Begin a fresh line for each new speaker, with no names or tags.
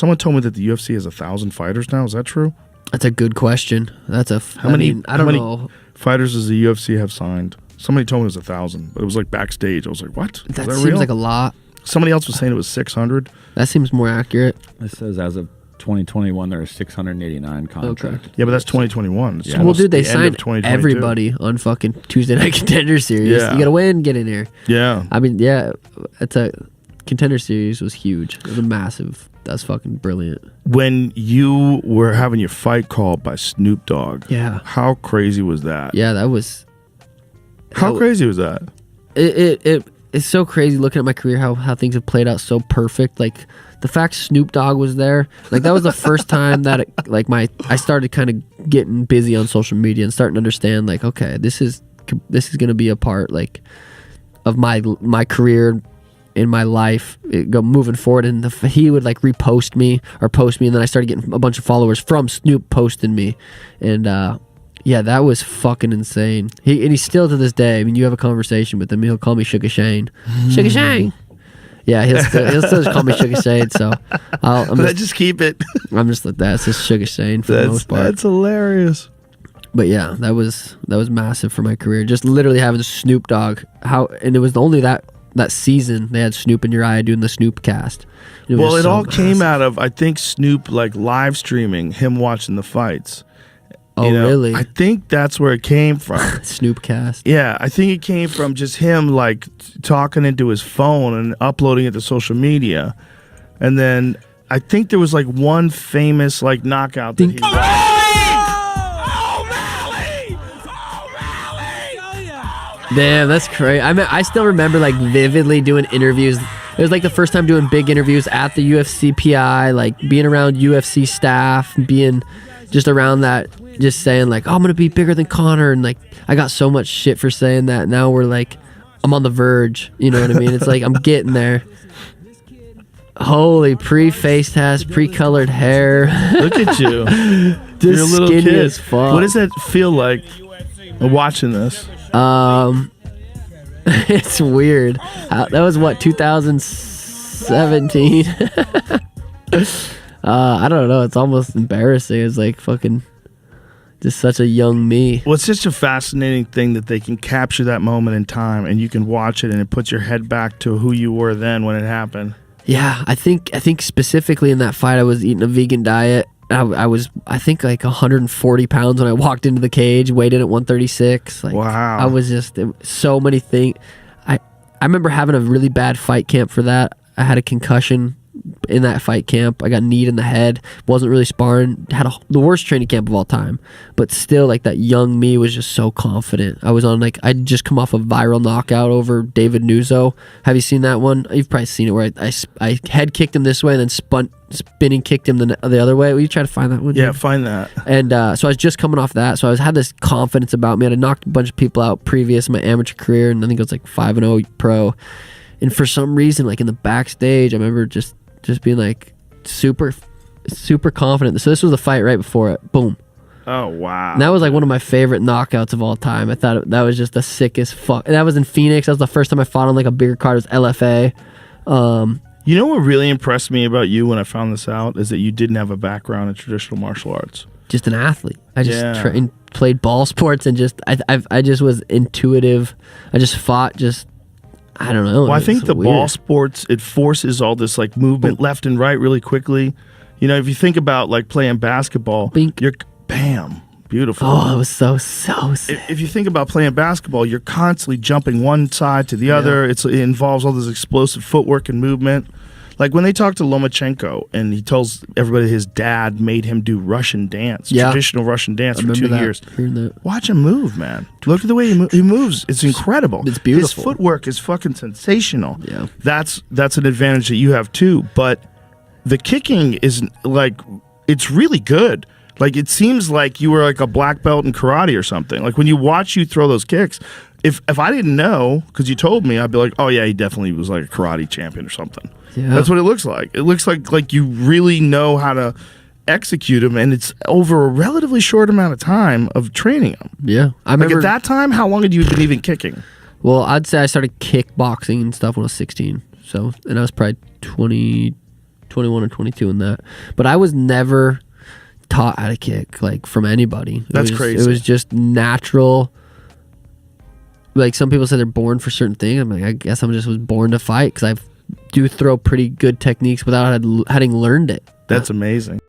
Someone told me that the UFC has 1,000 fighters now. Is that true?
That's a good question. That's a.
How many
fighters
does the UFC have signed? Somebody told me it was 1,000, but it was like backstage. I was like, what?
That seems like a lot.
Somebody else was saying it was 600.
That seems more accurate.
It says as of 2021, there are 689 contracts.
Yeah, but that's 2021.
Yeah. Well, dude, they signed everybody on fucking Tuesday Night Contender Series.
Yeah.
You got to win, get in here.
Yeah.
I mean, yeah, it's a Contender Series was huge. It was a massive. That's fucking brilliant.
When you were having your fight called by Snoop Dogg,
yeah,
how crazy was that?
Yeah, that was.
How crazy was that?
It's so crazy looking at my career how things have played out so perfect. Like the fact Snoop Dogg was there, like that was the first time that I started kind of getting busy on social media and starting to understand like, okay, this is gonna be a part like of my career in my life moving forward. And he would like repost me or post me, and then I started getting a bunch of followers from Snoop posting me, and yeah, that was fucking insane. He's still to this day. I mean, you have a conversation with him, he'll call me Sugar Shane. Sugar Shane. Yeah, he'll still just call me Sugar Shane. So
just keep it.
I'm just like that's just Sugar Shane for the most part.
That's hilarious.
But yeah, that was massive for my career. Just literally having Snoop Dogg. And it was only that season they had Snoop and Uriah doing the Snoop cast. It
all came out of, I think, Snoop like live streaming him watching the fights.
Oh, really?
I think that's where it came from.
Snoopcast.
Yeah, I think it came from just him like talking into his phone and uploading it to social media. And then I think there was like one famous like knockout that he
Damn, that's crazy. I mean, I still remember like vividly doing interviews. It was like the first time doing big interviews at the UFC PI, like being around UFC staff, being just around that, just saying like, oh, I'm gonna be bigger than Connor, and like I got so much shit for saying that. Now we're like, I'm on the verge. You know what I mean? It's like I'm getting there. Holy pre-face test, pre-colored hair.
Look at you.
You're a little kid as fuck.
What does that feel like watching this?
It's weird. That was what, 2017. I don't know. It's almost embarrassing. It's like fucking just such a young me.
Well, it's such a fascinating thing that they can capture that moment in time and you can watch it and it puts your head back to who you were then when it happened.
Yeah, I think specifically in that fight, I was eating a vegan diet. I was, I think, like 140 pounds when I walked into the cage, weighed in at 136. Like,
wow.
I was just, so many things. I remember having a really bad fight camp for that. I had a concussion in that fight camp. I got kneed in the head. Wasn't really sparring. Had the worst training camp of all time. But still, like, that young me was just so confident. I was on, like, I'd just come off a viral knockout over David Nuzzo. Have you seen that one? You've probably seen it, where I head kicked him this way and then spinning kicked him the other way. Will you try to find that one?
Yeah, find that.
And so I was just coming off that. So I had this confidence about me. I had knocked a bunch of people out previous in my amateur career, and I think it was like 5-0 pro. And for some reason, like in the backstage, I remember just being like super confident. So this was the fight right before it. Boom.
Oh, wow.
And that was like one of my favorite knockouts of all time. I thought that was just the sickest fuck. And that was in Phoenix. That was the first time I fought on like a bigger card. It was LFA.
You know what really impressed me about you when I found this out is that you didn't have a background in traditional martial arts.
Just an athlete. I just played ball sports and just I just was intuitive. I just fought I don't know.
Well, I think the ball sports, it forces all this like movement left and right really quickly. You know, if you think about like playing basketball, you're bam, beautiful.
Oh, it was so sick.
If you think about playing basketball, you're constantly jumping one side to the other. It involves all this explosive footwork and movement. Like when they talk to Lomachenko and he tells everybody his dad made him do Russian dance, traditional Russian dance for 2 years. Watch him move, man. Look at the way he moves. It's incredible.
It's beautiful.
His footwork is fucking sensational.
Yeah.
That's an advantage that you have too. But the kicking is like, it's really good. Like it seems like you were like a black belt in karate or something. Like when you watch you throw those kicks, if I didn't know, because you told me, I'd be like, oh yeah, he definitely was like a karate champion or something. Yeah. That's what it looks like. It looks like you really know how to execute them, and it's over a relatively short amount of time of training them.
Yeah. I remember,
at that time, how long had you been even kicking?
Well, I'd say I started kickboxing and stuff when I was 16. So, and I was probably 22 21 or 22 in that. But I was never taught how to kick like from anybody.
That's crazy.
It was just natural. Like some people say they're born for certain things. I'm like, I guess I'm just was born to fight because I do throw pretty good techniques without having learned it.
That's amazing.